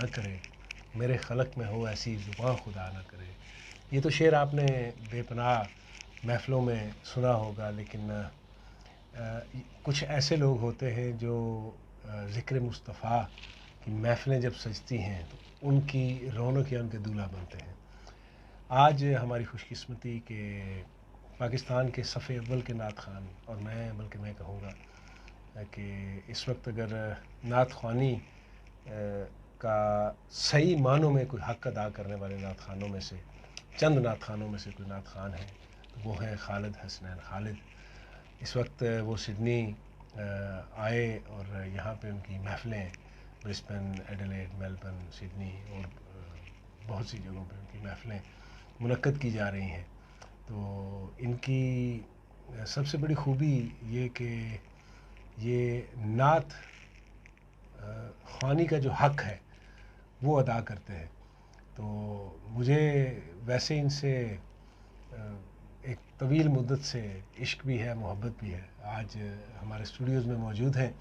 نہ کرے، میرے خلق میں ہو ایسی زباں خدا نہ کرے. یہ تو شعر آپ نے بے پناہ محفلوں میں سنا ہوگا، لیکن کچھ ایسے لوگ ہوتے ہیں جو ذکر مصطفیٰ کی محفلیں جب سجتی ہیں تو ان کی رونق یا ان کے دولہا بنتے ہیں. آج ہماری خوش قسمتی کہ پاکستان کے صف اول کے نعت خوان، اور بلکہ میں کہوں گا کہ اس وقت اگر نعت خوانی کا صحیح معنوں میں کوئی حق ادا کرنے والے نعت خوانوں میں سے چند نعت خوانوں میں سے کوئی نعت خوان ہے تو وہ ہیں خالد حسنین خالد. اس وقت وہ سڈنی آئے اور یہاں پہ ان کی محفلیں برسبن، ایڈیلیڈ، میلبرن، سڈنی اور بہت سی جگہوں پہ ان کی محفلیں منعقد کی جا رہی ہیں. تو ان کی سب سے بڑی خوبی یہ کہ یہ نعت خوانی کا جو حق ہے وہ ادا کرتے ہیں. تو مجھے ویسے ان سے ایک طویل مدت سے عشق بھی ہے، محبت بھی ہے. آج ہمارے اسٹوڈیوز میں موجود ہیں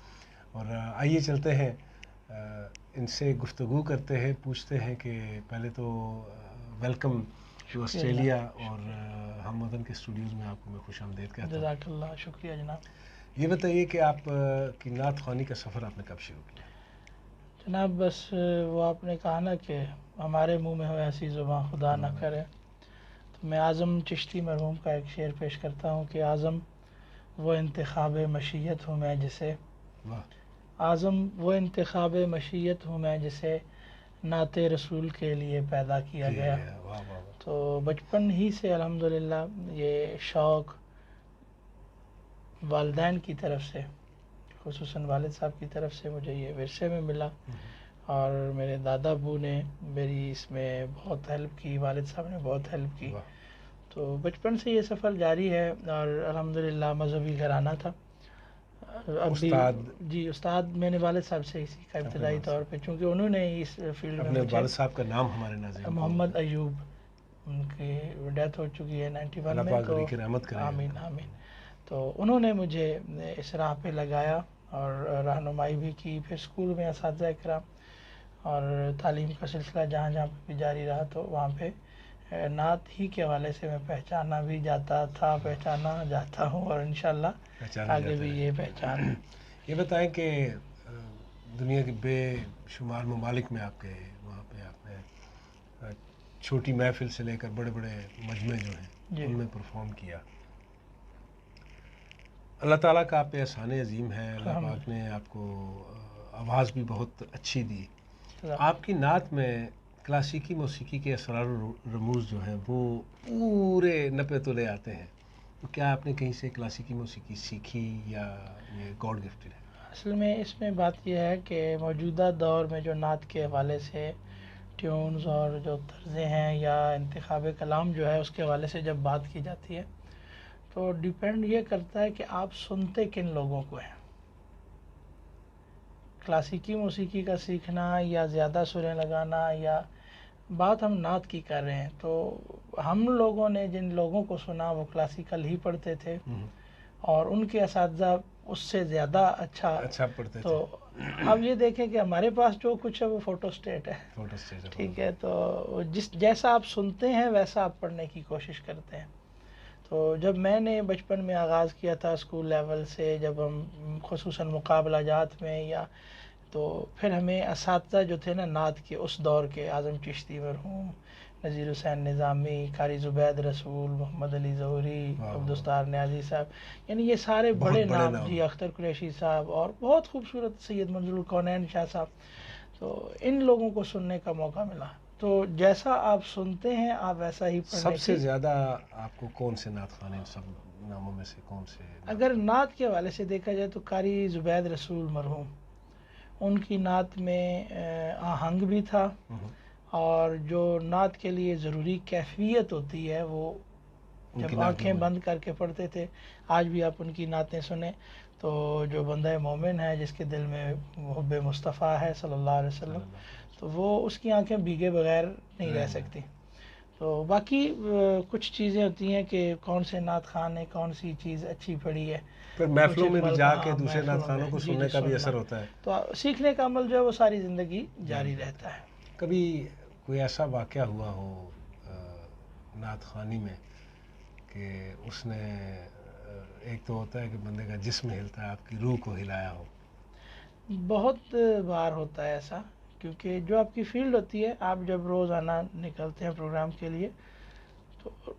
اور آئیے چلتے ہیں ان سے گفتگو کرتے ہیں، پوچھتے ہیں کہ پہلے تو ویلکم ٹو آسٹریلیا، اور ہم وطن کے اسٹوڈیوز میں آپ کو میں خوش آمدید کہتا ہوں. جزاک اللہ، شکریہ جناب. یہ بتائیے کہ آپ کی نعت خوانی کا سفر آپ نے کب شروع کیا؟ جناب بس وہ آپ نے کہا نا کہ ہمارے منہ میں ہو ایسی زباں خدا نہ کرے، تو میں اعظم چشتی مرحوم کا ایک شعر پیش کرتا ہوں کہ اعظم وہ انتخاب مشیت ہوں میں جسے، اعظم وہ انتخاب مشیت ہوں میں جسے نعت رسول کے لیے پیدا کیا گیا. تو بچپن ہی سے الحمدللہ یہ شوق والدین کی طرف سے، خصوصاً والد صاحب کی طرف سے مجھے یہ ورثے میں ملا، اور میرے دادا ابو نے میری اس میں بہت ہیلپ کی، والد صاحب نے بہت ہیلپ کی. تو بچپن سے یہ سفر جاری ہے، اور الحمدللہ مذہبی گھرانہ تھا. استاد جی استاد میں نے والد صاحب سے ہی سیکھا ابتدائی طور پہ، چونکہ انہوں نے اس فیلڈ میں والد صاحب کا نام ہمارے ناظرین محمد ایوب، ان کی ڈیتھ ہو چکی ہے 91 میں. تو آمین آمین. تو انہوں نے مجھے اس راہ پہ لگایا اور رہنمائی بھی کی. پھر اسکول میں اساتذہ کرام اور تعلیم کا سلسلہ جہاں جہاں پہ بھی جاری رہا، تو وہاں پہ نعت ہی کے حوالے سے میں پہچانا بھی جاتا تھا، پہچانا جاتا ہوں، اور انشاءاللہ آگے بھی یہ پہچان. یہ بتائیں کہ دنیا کے بے شمار ممالک میں آپ گئے، وہاں پہ آپ نے چھوٹی محفل سے لے کر بڑے بڑے مجمع جو ہیں ان میں پرفارم کیا. اللہ تعالیٰ کا آپ پہ احسان عظیم ہے، اللہ پاک نے آپ کو آواز بھی بہت اچھی دی. آپ کی نعت میں کلاسیکی موسیقی کے اسرار و رموز جو ہیں وہ پورے نپے تلے آتے ہیں. تو کیا آپ نے کہیں سے کلاسیکی موسیقی سیکھی یا یہ گاڈ گفٹڈ ہے؟ اصل میں اس میں بات یہ ہے کہ موجودہ دور میں جو نعت کے حوالے سے ٹیونز اور جو طرزیں ہیں یا انتخاب کلام جو ہے اس کے حوالے سے جب بات کی جاتی ہے تو ڈیپینڈ یہ کرتا ہے کہ آپ سنتے کن لوگوں کو ہیں. کلاسیکی موسیقی کا سیکھنا یا زیادہ سریں لگانا، یا بات ہم نعت کی کر رہے ہیں، تو ہم لوگوں نے جن لوگوں کو سنا وہ کلاسیکل ہی پڑھتے تھے، اور ان کے اساتذہ اس سے زیادہ اچھا پڑھتے تو اب یہ دیکھیں کہ ہمارے پاس جو کچھ ہے وہ فوٹو اسٹیٹ ہے. ٹھیک ہے، تو جیسا آپ سنتے ہیں ویسا آپ پڑھنے کی کوشش کرتے ہیں. تو جب میں نے بچپن میں آغاز کیا تھا اسکول لیول سے، جب ہم خصوصاً مقابلہ جات میں، یا تو پھر ہمیں اساتذہ جو تھے نا نعت کے اس دور کے، اعظم چشتی مرحوم، نذیر حسین نظامی، قاری زبید رسول، محمد علی ظہوری، عبدالستار نیازی صاحب، یعنی یہ سارے بڑے نام، جی اختر قریشی صاحب، اور بہت خوبصورت سید منظور الکونین شاہ صاحب. تو ان لوگوں کو سننے کا موقع ملا. تو جیسا آپ سنتے ہیں آپ ویسا ہی پڑھنے سب سے زیادہ آپ کو کون سے نعت خوان ہیں؟ سب ناموں میں سے کون سے؟ اگر نعت کے حوالے سے دیکھا جائے تو قاری زبید رسول مرحوم، ان کی نعت میں آہنگ بھی تھا، اور جو نعت کے لیے ضروری کیفیت ہوتی ہے وہ جب آنکھیں بند کر کے پڑھتے تھے. آج بھی آپ ان کی نعتیں سنیں تو جو بندہ مومن ہے جس کے دل میں حب مصطفیٰ ہے صلی اللہ علیہ وسلم، تو وہ اس کی آنکھیں بھیگے بغیر نہیں رہ سکتی. تو باقی کچھ چیزیں ہوتی ہیں کہ کون سے نعت خان نے کون سی چیز اچھی پڑھی ہے، پھر محفلوں میں بھی جا کے دوسرے نعت خانوں کو سننے کا بھی اثر ہوتا ہے، تو سیکھنے کا عمل جو ہے وہ ساری زندگی جاری رہتا ہے۔ کبھی کوئی ایسا واقعہ ہوا ہو نعت خوانی میں کہ اس نے ایک تو ہوتا ہے کہ بندے کا جسم ہلتا ہے، آپ کی روح کو ہلایا ہو؟ بہت بار ہوتا ہے ایسا، کیونکہ جو آپ کی فیلڈ ہوتی ہے، آپ جب روزانہ نکلتے ہیں پروگرام کے لیے تو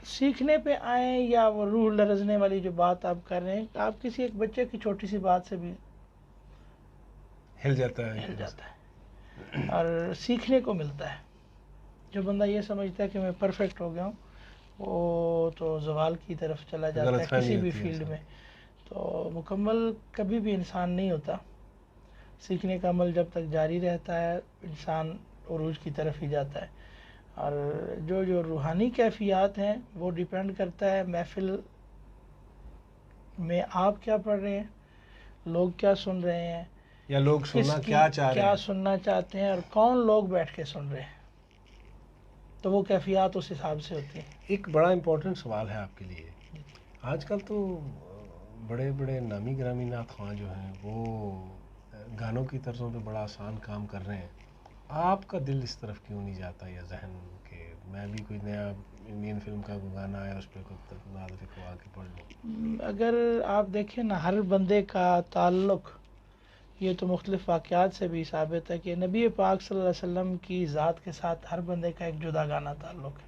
سیکھنے پہ آئیں یا وہ روح لرزنے والی جو بات آپ کر رہے ہیں، آپ کسی ایک بچے کی چھوٹی سی بات سے بھی ہل جاتا ہے اور سیکھنے کو ملتا ہے۔ جو بندہ یہ سمجھتا ہے کہ میں پرفیکٹ ہو گیا ہوں، وہ تو زوال کی طرف چلا جاتا ہے کسی بھی فیلڈ میں۔ تو مکمل کبھی بھی انسان نہیں ہوتا، سیکھنے کا عمل جب تک جاری رہتا ہے انسان عروج کی طرف ہی جاتا ہے۔ اور جو روحانی کیفیات ہیں وہ ڈیپینڈ کرتا ہے محفل میں آپ کیا پڑھ رہے ہیں، لوگ کیا سن رہے ہیں، یا لوگ سننا کیا چاہ رہے ہیں، کیا سننا چاہتے ہیں، اور کون لوگ بیٹھ کے سن رہے ہیں، تو وہ کیفیات اس حساب سے ہوتی ہیں۔ ایک بڑا امپورٹنٹ سوال ہے آپ کے لیے، آج کل تو بڑے بڑے نامی گرامی نعت خواں جو ہیں وہ گانوں کی طرزوں پہ بڑا آسان کام کر رہے ہیں، آپ کا دل اس طرف کیوں نہیں جاتا یا ذہن کہ میں بھی کوئی نیا انڈین فلم کا کوئی گانا آیا اس پہ کوئی نعت لکھوا کے پڑھ لوں؟ اگر آپ دیکھیں نا، ہر بندے کا تعلق، یہ تو مختلف واقعات سے بھی ثابت ہے کہ نبی پاک صلی اللہ علیہ وسلم کی ذات کے ساتھ ہر بندے کا ایک جدا گانا تعلق ہے۔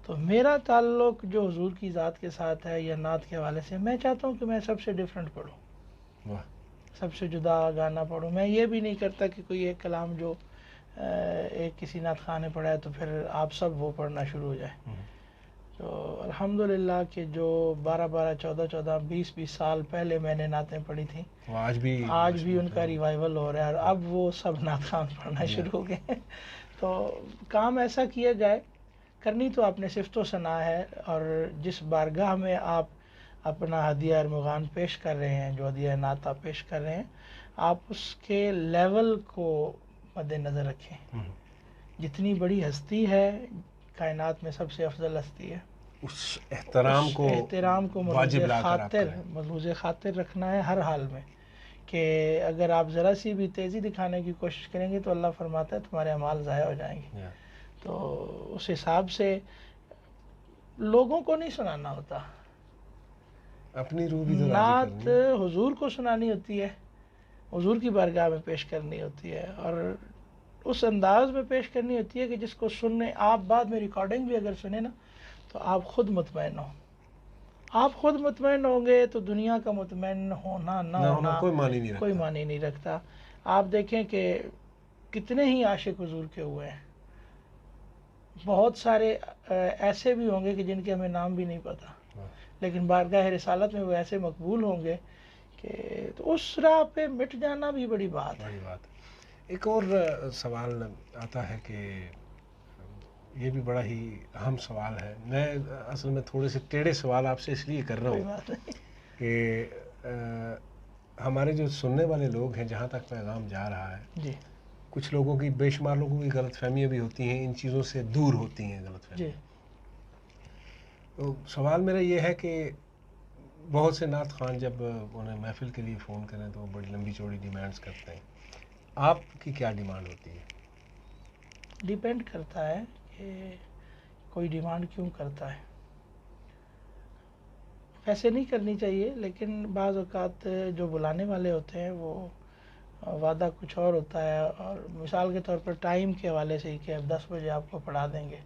تو میرا تعلق جو حضور کی ذات کے ساتھ ہے یا نعت کے حوالے سے، میں چاہتا ہوں کہ میں سب سے ڈیفرنٹ پڑھوں، سب سے جدا گانا پڑھوں۔ میں یہ بھی نہیں کرتا کہ کوئی ایک کلام جو ایک کسی نعت خواہ نے پڑھا ہے تو پھر آپ سب وہ پڑھنا شروع ہو جائے۔ تو الحمدللہ کہ جو 12 14 20 سال پہلے میں نے نعتیں پڑھی تھیں، آج بھی ان کا ریوائول ہو رہا ہے، اور اب وہ سب نعت خوان پڑھنا شروع ہو گئے۔ تو کام ایسا کیا جائے، کرنی تو آپ نے صفت و ثنا ہے، اور جس بارگاہ میں آپ اپنا ہدیہ ارمغان پیش کر رہے ہیں، جو ہدیہ نعت آپ پیش کر رہے ہیں، آپ اس کے لیول کو مد نظر رکھیں۔ جتنی بڑی ہستی ہے کائنات میں، سب سے افضل ہستی ہے، اس احترام کو ملحوظ خاطر رکھنا ہے ہر حال میں، کہ اگر آپ ذرا سی بھی تیزی دکھانے کی کوشش کریں گے تو اللہ فرماتا ہے تمہارے اعمال ضائع ہو جائیں گے۔ تو اس حساب سے لوگوں کو نہیں سنانا ہوتا، اپنی روح بھی نعت حضور کو سنانی ہوتی ہے، حضور کی بارگاہ میں پیش کرنی ہوتی ہے، اور اس انداز میں پیش کرنی ہوتی ہے کہ جس کو سننے آپ بعد میں ریکارڈنگ بھی اگر سنیں نا تو آپ خود مطمئن ہوں۔ آپ خود مطمئن ہوں گے تو دنیا کا مطمئن ہونا نہ ہونا کوئی معنی نہیں رکھتا۔ آپ دیکھیں کہ کتنے ہی عاشق حضور کے ہوئے ہیں، بہت سارے ایسے بھی ہوں گے کہ جن کے ہمیں نام بھی نہیں پتا، لیکن بارگاہ رسالت میں وہ ایسے مقبول ہوں گے کہ تو اس راہ پہ مٹ جانا بھی بڑی بات ہے۔ ایک اور سوال آتا ہے کہ یہ بھی بڑا ہی اہم سوال ہے، میں اصل میں تھوڑے سے ٹیڑھے سوال آپ سے اس لیے کر رہا ہوں کہ ہمارے جو سننے والے لوگ ہیں، جہاں تک پیغام جا رہا ہے، کچھ لوگوں کی، بے شمار لوگوں کی غلط فہمیاں بھی ہوتی ہیں، ان چیزوں سے دور ہوتی ہیں غلط فہمیاں۔ تو سوال میرا یہ ہے کہ بہت سے نعت خوان جب انہیں محفل کے لیے فون کریں تو وہ بڑی لمبی چوڑی ڈیمانڈز کرتے ہیں، آپ کی کیا ڈیمانڈ ہوتی ہے؟ ڈیپینڈ کرتا ہے کہ کوئی ڈیمانڈ کیوں کرتا ہے۔ ویسے نہیں کرنی چاہیے، لیکن بعض اوقات جو بلانے والے ہوتے ہیں وہ وعدہ کچھ اور ہوتا ہے، اور مثال کے طور پر ٹائم کے حوالے سے ہی کہ اب 10 بجے آپ کو پڑھا دیں گے،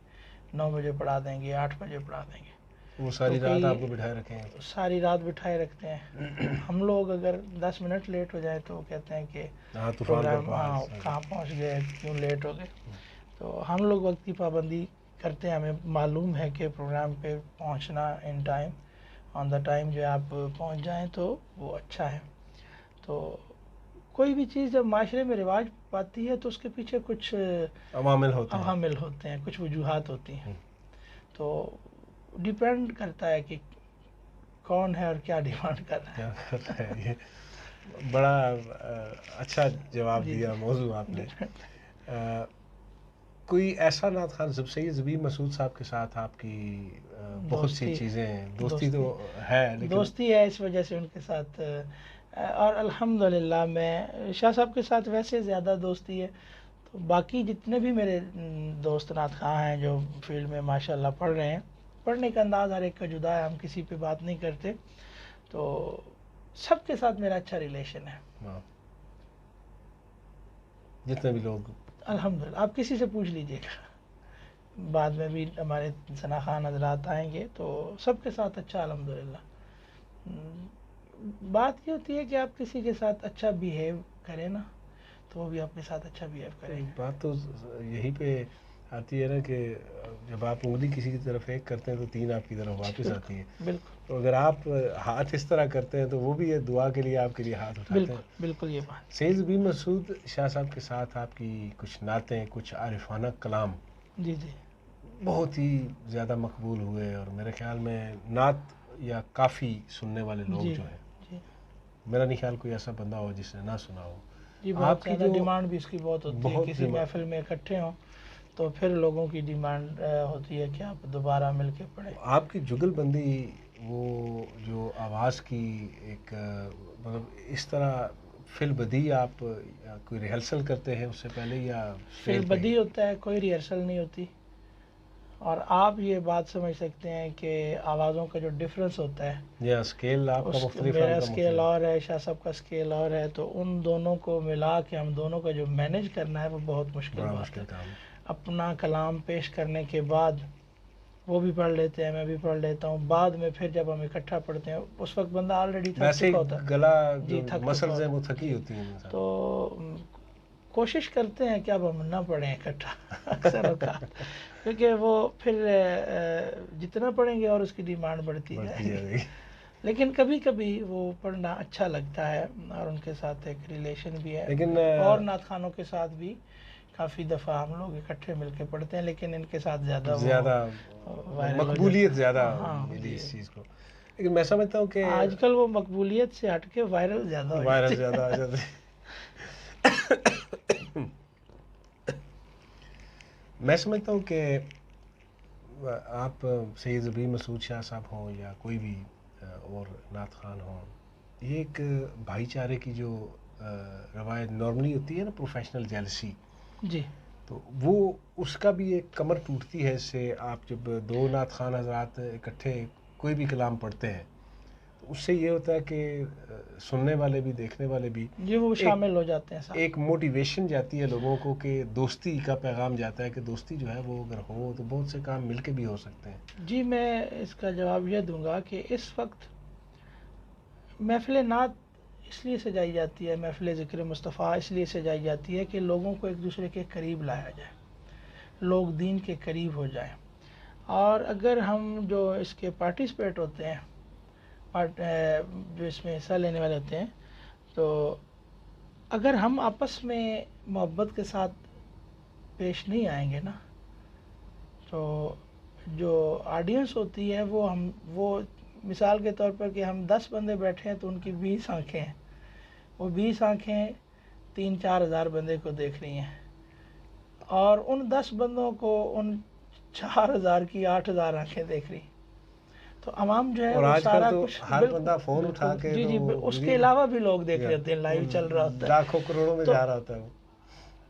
9 بجے پڑھا دیں گے، 8 بجے پڑھا دیں گے، وہ ساری رات آپ کو بٹھائے رکھیں گے؟ ساری رات بٹھائے رکھتے ہیں۔ ہم لوگ اگر 10 منٹ لیٹ ہو جائے تو وہ کہتے ہیں کہ پروگرام کہاں پہنچ گئے، کیوں لیٹ ہو گئے۔ تو ہم لوگ وقت کی پابندی کرتے ہیں، ہمیں معلوم ہے کہ پروگرام پہ پہنچنا in time, on the time جو آپ پہنچ جائیں تو وہ اچھا ہے۔ تو کوئی بھی چیز جب معاشرے میں رواج پاتی ہے تو اس کے پیچھے کچھ عوامل ہوتے ہیں، کچھ وجوہات ہوتی ہیں۔ تو ڈیپینڈ کرتا ہے کہ کون ہے اور کیا ڈیمانڈ کر رہا ہے۔ یہ بڑا اچھا جواب دیا موضوع آپ نے۔ کوئی ایسا نعت خان سید زبیر مسعود صاحب کے ساتھ آپ کی بہت سی چیزیں ہیں، دوستی تو ہے لیکن دوستی ہے، اس وجہ سے ان کے ساتھ اور الحمدللہ میں شاہ صاحب کے ساتھ ویسے زیادہ دوستی ہے. تو باقی جتنے بھی میرے دوست نعت خواہ ہیں جو فیلڈ میں ماشاءاللہ پڑھ رہے ہیں، پڑھنے کا انداز ہر ایک کا جدا ہے، ہم کسی پہ بات نہیں کرتے، تو سب کے ساتھ میرا اچھا ریلیشن ہے. جتنے بھی لوگ الحمدللہ آپ کسی سے پوچھ لیجئے گا، بعد میں بھی ہمارے ثنا خان حضرات آئیں گے تو سب کے ساتھ اچھا الحمدللہ. بات یہ ہوتی ہے کہ آپ کسی کے ساتھ اچھا بیہیو کریں نا تو وہ بھی آپ کے ساتھ اچھا بیہیو کریں. بات تو یہی پہ آتی ہے نا کہ جب آپ انگلی کسی کی طرف ایک کرتے ہیں تو 3 آپ کی طرف واپس آتی ہیں. بالکل. تو اگر آپ ہاتھ اس طرح کرتے ہیں تو وہ بھی یہ دعا کے لیے آپ کے لیے ہاتھ اٹھاتے ہیں. بالکل بالکل یہ بات. سید زبیر مسعود شاہ صاحب کے ساتھ آپ کی کچھ نعتیں، کچھ عارفانہ کلام جی جی بہت ہی زیادہ مقبول ہوئے، اور میرے خیال میں نعت یا کافی سننے والے لوگ جو ہیں، میرا نہیں خیال کوئی ایسا بندہ ہو جس نے نہ سنا ہو. جی بہت زیادہ ڈیمانڈ بھی اس کی بہت ہوتی ہے، کسی محفل میں اکٹھے ہوں تو پھر لوگوں کی ڈیمانڈ ہوتی ہے کہ آپ دوبارہ مل کے پڑھیں. آپ کی جگل بندی، وہ جو آواز کی ایک مطلب اس طرح فی البدیہہ آپ کوئی ریہرسل کرتے ہیں اس سے پہلے یا فی البدیہہ ہوتا ہے، کوئی ریہرسل نہیں ہوتی. اور آپ یہ بات سمجھ سکتے ہیں کہ آوازوں کا جو ڈفرنس ہوتا ہے، یا اسکیل آپ کا مختلف ہے، میرا اسکیل اور ہے، شاہ صاحب کا اسکیل اور ہے، تو ان دونوں کو ملا کے ہم دونوں کا جو مینیج کرنا ہے وہ بہت مشکل بات ہے. اپنا کلام پیش کرنے کے بعد وہ بھی پڑھ لیتے ہیں، میں بھی پڑھ لیتا ہوں، بعد میں پھر جب ہم اکٹھا پڑھتے ہیں اس وقت بندہ آلریڈی تھک چکا ہوتا ہے، گلا جی مسلز ہیں وہ تھکی ہوتی ہیں. تو کوشش کرتے ہیں کہ اب ہم نہ پڑھیں اکٹھا اکثر اوقات، کیونکہ وہ پھر جتنا پڑھیں گے اور اس کی ڈیمانڈ بڑھتی جائے گی. لیکن کبھی کبھی وہ پڑھنا اچھا لگتا ہے اور ان کے ساتھ ایک ریلیشن بھی ہے. لیکن اور نعت خوانوں کے ساتھ بھی کافی دفعہ ہم لوگ اکٹھے مل کے پڑھتے ہیں، لیکن ان کے ساتھ زیادہ مقبولیت زیادہ ملی اس چیز کو. لیکن میں سمجھتا ہوں کہ آج کل وہ مقبولیت سے ہٹ کے وائرل زیادہ آ جاتے. میں سمجھتا ہوں کہ آپ سید زبیر مسعود شاہ صاحب ہوں یا کوئی بھی اور نعت خوان ہوں، یہ ایک بھائی چارے کی جو روایت نارملی ہوتی ہے نا، پروفیشنل جیلسی، جی، تو وہ اس کا بھی ایک کمر ٹوٹتی ہے. اس سے آپ جب 2 نعت خوان حضرات اکٹھے کوئی بھی کلام پڑھتے ہیں تو اس سے یہ ہوتا ہے کہ سننے والے بھی، دیکھنے والے بھی جی وہ شامل ہو جاتے ہیں. ایک موٹیویشن جاتی ہے لوگوں کو کہ دوستی کا پیغام جاتا ہے کہ دوستی جو ہے وہ اگر ہو تو بہت سے کام مل کے بھی ہو سکتے ہیں. جی میں اس کا جواب یہ دوں گا کہ اس وقت محفل نعت اس لیے سجائی جاتی ہے، محفل ذکر مصطفیٰ اس لیے سجائی جاتی ہے کہ لوگوں کو ایک دوسرے کے قریب لایا جائے، لوگ دین کے قریب ہو جائیں. اور اگر ہم جو اس کے پارٹیسپیٹ ہوتے ہیں، جو اس میں حصہ لینے والے ہوتے ہیں، تو اگر ہم آپس میں محبت کے ساتھ پیش نہیں آئیں گے نا، تو جو آڈینس ہوتی ہے وہ مثال کے طور پر کہ ہم 10 بندے بیٹھے ہیں تو ان کی 20 آنکھیں ہیں، وہ 20 آنکھیں 3-4 ہزار بندے کو دیکھ رہی ہیں، اور ان 10 بندوں کو ان 4,000 کی 8,000 آنکھیں دیکھ رہی. تو عوام جو ہے وہ سارا کچھ ہر بندہ فون اٹھا کے جی اس کے علاوہ بھی لوگ دیکھ رہے ہوتے ہیں، لائیو چل رہا ہوتا ہے، لاکھوں کروڑوں میں جا رہا ہوتا ہے.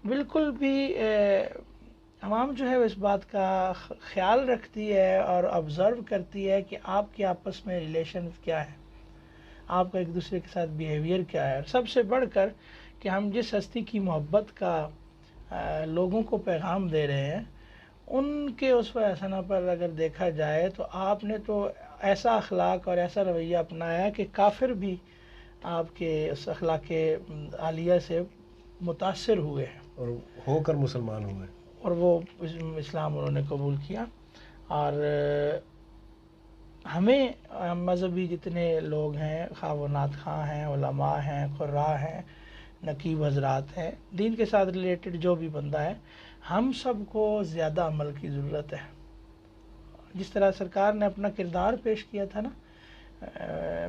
بالکل بھی عوام جو ہے اس بات کا خیال رکھتی ہے اور آبزرو کرتی ہے کہ آپ کے آپس میں ریلیشن کیا ہے، آپ کا ایک دوسرے کے ساتھ بیہیویئر کیا ہے. اور سب سے بڑھ کر کہ ہم جس ہستی کی محبت کا لوگوں کو پیغام دے رہے ہیں، ان کے اسوہ حسنہ پر اگر دیکھا جائے تو آپ نے تو ایسا اخلاق اور ایسا رویہ اپنایا کہ کافر بھی آپ کے اس اخلاق عالیہ سے متاثر ہوئے ہیں اور ہو کر مسلمان ہوئے، اور وہ اسلام انہوں نے قبول کیا. اور ہمیں مذہبی جتنے لوگ ہیں، خواہ وہ نعت خواں ہیں، علماء ہیں، قراء ہیں، نقیب حضرات ہیں، دین کے ساتھ ریلیٹڈ جو بھی بندہ ہے، ہم سب کو زیادہ عمل کی ضرورت ہے. جس طرح سرکار نے اپنا کردار پیش کیا تھا نا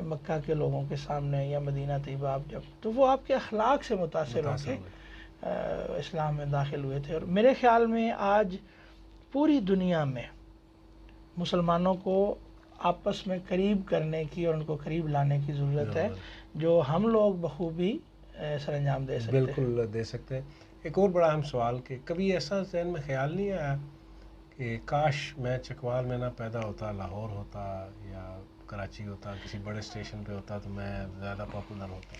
مکہ کے لوگوں کے سامنے یا مدینہ طیبہ جب، تو وہ آپ کے اخلاق سے متاثر ہو کے اسلام میں داخل ہوئے تھے. اور میرے خیال میں آج پوری دنیا میں مسلمانوں کو آپس میں قریب کرنے کی اور ان کو قریب لانے کی ضرورت ہے، جو ہم لوگ بخوبی سر انجام دے سکتے ہیں. بالکل دے سکتے ہیں. ایک اور بڑا اہم سوال کہ کبھی ایسا ذہن میں خیال نہیں آیا کہ کاش میں چکوال میں نہ پیدا ہوتا، لاہور ہوتا یا کراچی ہوتا، کسی بڑے اسٹیشن پہ ہوتا تو میں زیادہ پاپولر ہوتا؟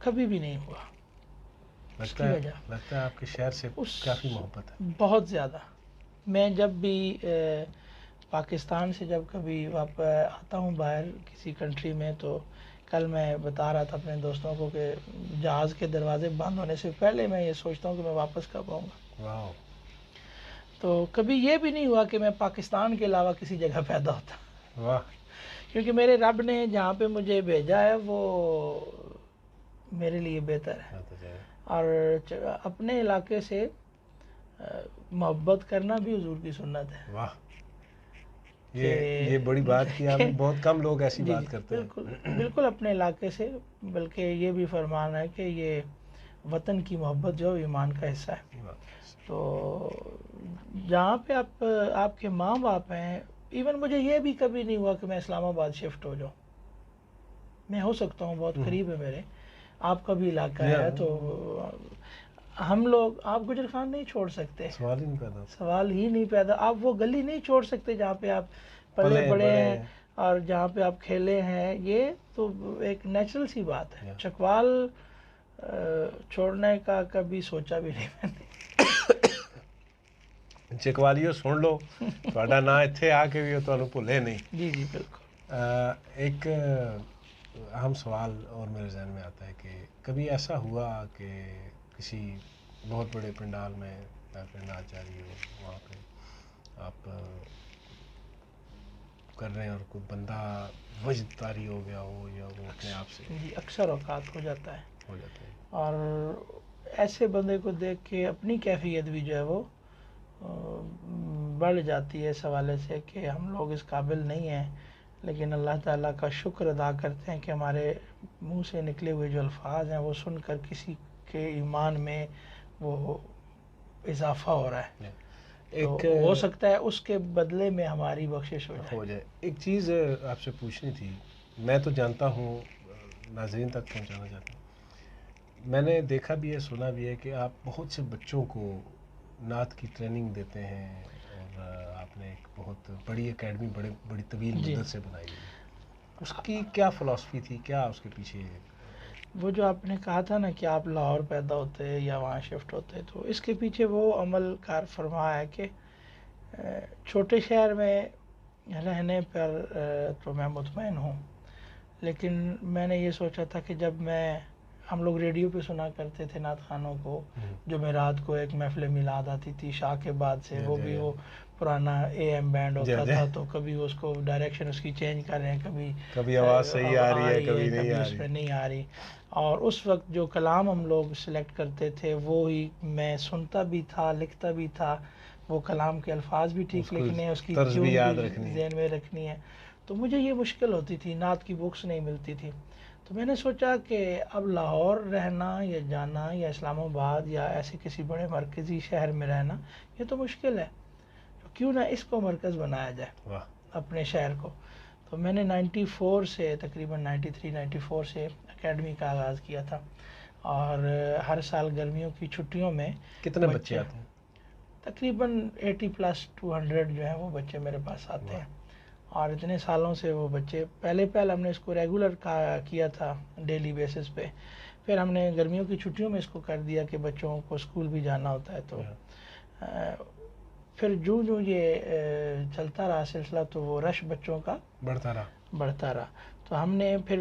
کبھی بھی نہیں ہوا. لگتا ہے آپ کے شہر سے کافی محبت ہے. بہت زیادہ. میں جب بھی پاکستان سے جب کبھی آتا ہوں باہر کسی کنٹری میں، تو کل میں بتا رہا تھا اپنے دوستوں کو کہ جہاز کے دروازے بند ہونے سے پہلے میں یہ سوچتا ہوں کہ میں واپس کب آؤں گا. واو. تو کبھی یہ بھی نہیں ہوا کہ میں پاکستان کے علاوہ کسی جگہ پیدا ہوتا. واہ. کیونکہ میرے رب نے جہاں پہ مجھے بھیجا ہے وہ میرے لیے بہتر ہے. اور اپنے علاقے سے محبت کرنا بھی حضور کی سنت ہے. واہ، یہ بڑی بات کی آپ نے. بہت کم لوگ ایسی بات کرتے ہیں. بالکل اپنے علاقے سے. بلکہ یہ بھی فرمان ہے کہ یہ وطن کی محبت جو ایمان کا حصہ ہے. تو جہاں پہ آپ کے ماں باپ ہیں، ایون مجھے یہ بھی کبھی نہیں ہوا کہ میں اسلام آباد شفٹ ہو جاؤں. میں ہو سکتا ہوں، بہت قریب ہے میرے، آپ کا بھی علاقہ ہے، تو ہم لوگ آپ گجر خان نہیں چھوڑ سکتے. سوال ہی نہیں پیدا. آپ وہ گلی نہیں چھوڑ سکتے جہاں پہ آپ پلے بڑے ہیں اور جہاں پہ آپ کھیلے ہیں. یہ تو ایک نیچرل سی بات ہے. چکوال چھوڑنے کا کبھی سوچا بھی نہیں میں نے. چکوالیو سن لو، تہاڈا نا اتھے آ کے بھی تانوں بھلے نہیں. جی جی بالکل. ایک اہم سوال اور میرے ذہن میں آتا ہے کہ کبھی ایسا ہوا کہ کسی بہت بڑے پنڈال میں محفل نعت جاری ہو، وہاں پہ آپ کر رہے ہیں اور کوئی بندہ وجد طاری ہو گیا ہو یا وہ اپنے آپ سے؟ جی اکثر اوقات ہو جاتا ہے. اور ایسے بندے کو دیکھ کے اپنی کیفیت بھی جو ہے وہ بڑھ جاتی ہے اس حوالے سے کہ ہم لوگ اس قابل نہیں ہیں، لیکن اللہ تعالیٰ کا شکر ادا کرتے ہیں کہ ہمارے منہ سے نکلے ہوئے جو الفاظ ہیں وہ سن کر کسی کے ایمان میں وہ اضافہ ہو رہا ہے. ایک ہو سکتا ہے اس کے بدلے میں ہماری بخشش ہو جائے. ایک چیز آپ سے پوچھنی تھی، میں تو جانتا ہوں، ناظرین تک پہنچانا چاہتا ہوں. میں نے دیکھا بھی ہے، سنا بھی ہے کہ آپ بہت سے بچوں کو نعت کی ٹریننگ دیتے ہیں، اور آپ نے ایک بہت بڑی اکیڈمی بڑی طویل مدت سے بنائی ہے. اس کی کیا فلسفی تھی، کیا اس کے پیچھے؟ وہ جو آپ نے کہا تھا نا کہ آپ لاہور پیدا ہوتے یا وہاں شفٹ ہوتے، تو اس کے پیچھے وہ عمل کار فرما ہے کہ چھوٹے شہر میں رہنے پر تو میں مطمئن ہوں، لیکن میں نے یہ سوچا تھا کہ جب ہم لوگ ریڈیو پہ سنا کرتے تھے نعت خوانوں کو، جو میں رات کو ایک محفل میلاد آتی تھی شاہ کے بعد سے، وہ بھی وہ پرانا اے ایم بینڈ ہوتا تھا، تو کبھی اس کو ڈائریکشن اس کی چینج کر رہے ہیں، کبھی آواز صحیح آ رہی ہے، کبھی اس میں نہیں آ رہی. اور اس وقت جو کلام ہم لوگ سلیکٹ کرتے تھے وہی میں سنتا بھی تھا، لکھتا بھی تھا. وہ کلام کے الفاظ بھی ٹھیک لکھنے ہیں، اس کی ٹیون بھی ذہن میں رکھنی ہے. تو مجھے یہ مشکل ہوتی تھی، نعت کی بکس نہیں ملتی تھی. تو میں نے سوچا کہ اب لاہور رہنا یا جانا یا اسلام آباد یا ایسے کسی بڑے مرکزی شہر میں رہنا یہ تو مشکل ہے، کیوں نہ اس کو مرکز بنایا جائے اپنے شہر کو. تو میں نے 94 سے تقریباً 93-94 سے اکیڈمی کا آغاز کیا تھا، اور ہر سال گرمیوں کی چھٹیوں میں کتنے بچے آتے ہیں؟ تقریباً 80+200 جو ہیں وہ بچے میرے پاس آتے ہیں. اور اتنے سالوں سے وہ بچے پہلے ہم نے اس کو ریگولر کیا تھا ڈیلی بیسس پہ، پھر ہم نے گرمیوں کی چھٹیوں میں اس کو کر دیا کہ بچوں کو اسکول بھی جانا ہوتا ہے. تو پھر جو یہ چلتا رہا سلسلہ، تو وہ رش بچوں کا بڑھتا رہا. تو ہم نے پھر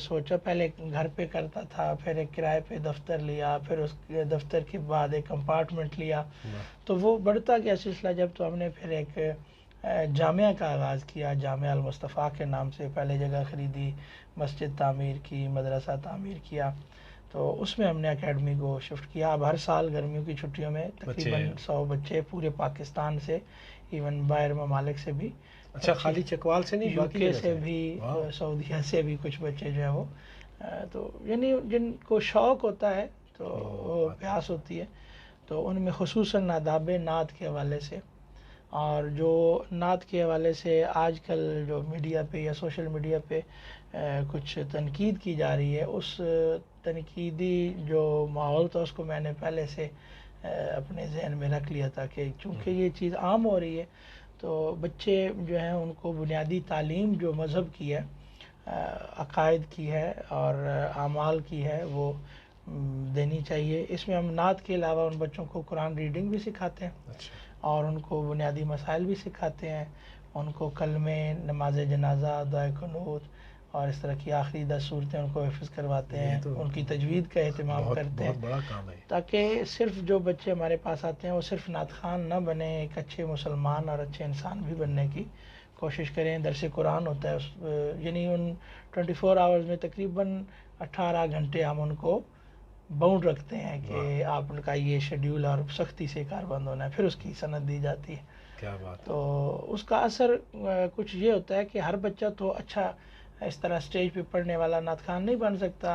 سوچا، پہلے گھر پہ کرتا تھا، پھر ایک کرائے پہ دفتر لیا، پھر اس دفتر کے بعد ایک کمپارٹمنٹ لیا. تو وہ بڑھتا گیا سلسلہ. جب تو ہم نے پھر ایک جامعہ کا آغاز کیا، جامعہ المصطفیٰ کے نام سے. پہلے جگہ خریدی، مسجد تعمیر کی، مدرسہ تعمیر کیا، تو اس میں ہم نے اکیڈمی کو شفٹ کیا. اب ہر سال گرمیوں کی چھٹیوں میں تقریباً 100 بچے پورے پاکستان سے، ایون باہر ممالک سے بھی. اچھا، خالی چکوال سے نہیں، یو کے سے بھی، سعودیہ سے بھی کچھ بچے جو ہیں وہ تو یعنی جن کو شوق ہوتا ہے تو وہ پیاس ہوتی ہے، تو ان میں خصوصاً آداب نعت کے حوالے سے، اور جو نعت کے حوالے سے آج کل جو میڈیا پہ یا سوشل میڈیا پہ کچھ تنقید کی جا رہی ہے، اس تنقیدی جو ماحول تھا اس کو میں نے پہلے سے اپنے ذہن میں رکھ لیا تھا کہ چونکہ یہ چیز عام ہو رہی ہے تو بچے جو ہیں ان کو بنیادی تعلیم جو مذہب کی ہے، عقائد کی ہے اور اعمال کی ہے، وہ دینی چاہیے۔ اس میں ہم نعت کے علاوہ ان بچوں کو قرآن ریڈنگ بھی سکھاتے ہیں اور ان کو بنیادی مسائل بھی سکھاتے ہیں، ان کو کلمے، نماز جنازہ، دعائے قنوت اور اس طرح کی آخری 10 صورتیں ان کو حفظ کرواتے ہیں، ان کی تجوید کا اہتمام کرتے ہیں، بہت بڑا کام ہے تاکہ صرف جو بچے ہمارے پاس آتے ہیں وہ صرف نعت خوان نہ بنیں، ایک اچھے مسلمان اور اچھے انسان بھی بننے کی کوشش کریں۔ درس قرآن ہوتا ہے، یعنی ان 24 آورز میں تقریباً 18 گھنٹے ہم ان کو باؤنڈ رکھتے ہیں کہ آپ ان کا یہ شیڈیول اور سختی سے کاربند ہونا ہے، پھر اس کی سند دی جاتی ہے۔ کیا بات، تو اس کا اثر کچھ یہ ہوتا ہے کہ ہر بچہ تو اچھا اس طرح اسٹیج پہ پڑھنے والا نعت خوان نہیں بن سکتا،